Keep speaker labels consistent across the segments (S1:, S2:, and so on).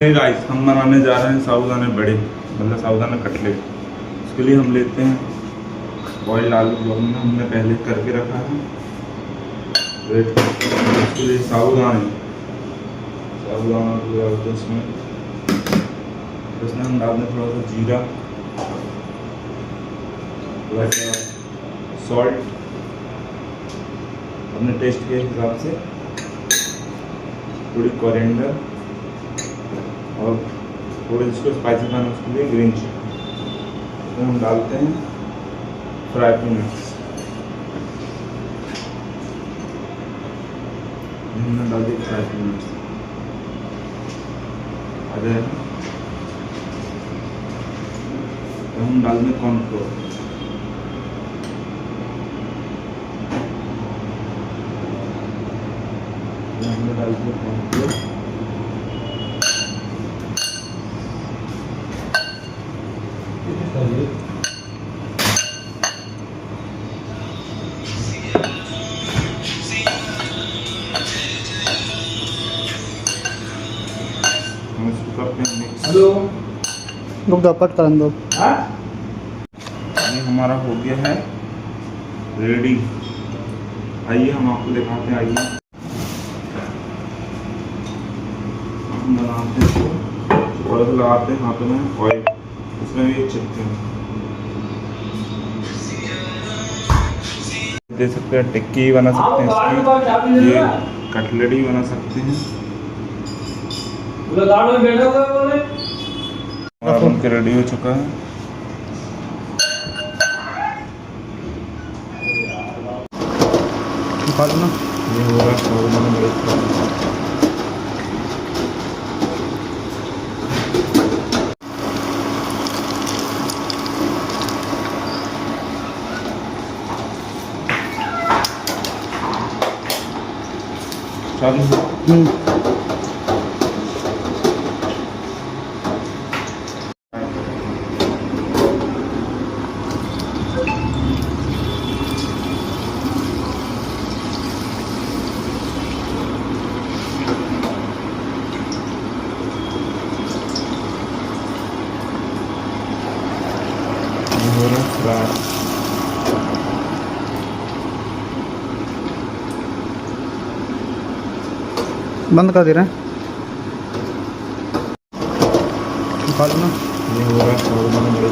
S1: Guys हम बनाने जा रहे हैं साबूदाने बड़े, मतलब साबूदाना कटलेट। उसके लिए हम लेते हैं बॉइल्ड आलू, जो हमने पहले करके रखा है रेड। उसके लिए साबूदाना डालते हैं इसमें हम डालते हैं थोड़ा सा जीरा, थोड़ा सा सॉल्ट अपने टेस्ट के हिसाब से, थोड़ी कोरिएंडर और थोड़े जिसको स्पाइसी खाना उसके लिए ग्रीन चिली। तो हम डालते हैं फ्राई पीनट्स, हमने डाल दिए फ्राई पीनट्स आ जाएगा। तो हम डाल दें कॉर्नफ्लोर, हमने डाल दिया कॉर्नफ्लोर।
S2: हेलो रुक दो, पट कर दो।
S1: ये हमारा हो गया है रेडी। आइए हम आपको दिखाते हैं। आइए हम बनाते हैं, थोड़ा सा लगाते हैं हाथों में ऑयल, इसमें भी चिपके हैं। दे सकते हैं, टिक्की बना सकते हैं इसकी, ये कटलेट ही बना सकते हैं। और उनके रेडी हो चुका है।
S2: निकालो ना,
S1: ये हो रहा है साबूदाना बड़े।
S2: बंद कर दे रहे हैं, निकालो ना।
S1: ये हो रहा है साबूदाना बड़े।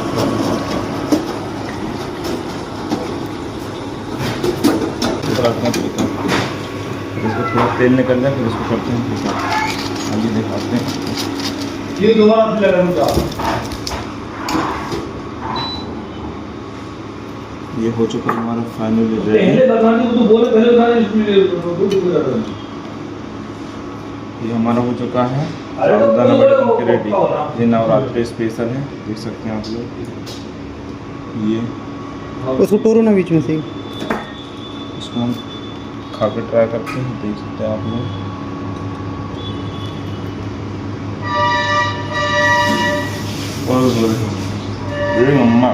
S1: इसको थोड़ा तेल निकल जाए फिर इसको करते हैं। आइए दिखाते हैं।
S2: ये दोबारा
S1: ये हो चुका हमारा फाइनल रेडी। ये हमारा हो चुका है साबूदाना बड़े के रेडी। ये नवरात्रि स्पेशल है, देख सकते हैं आप लोग। ये
S2: उसको तोड़ो ना बीच में से,
S1: इसको हम खा के ट्राई करते हैं, देख सकते हैं आप लोग। और मम्मा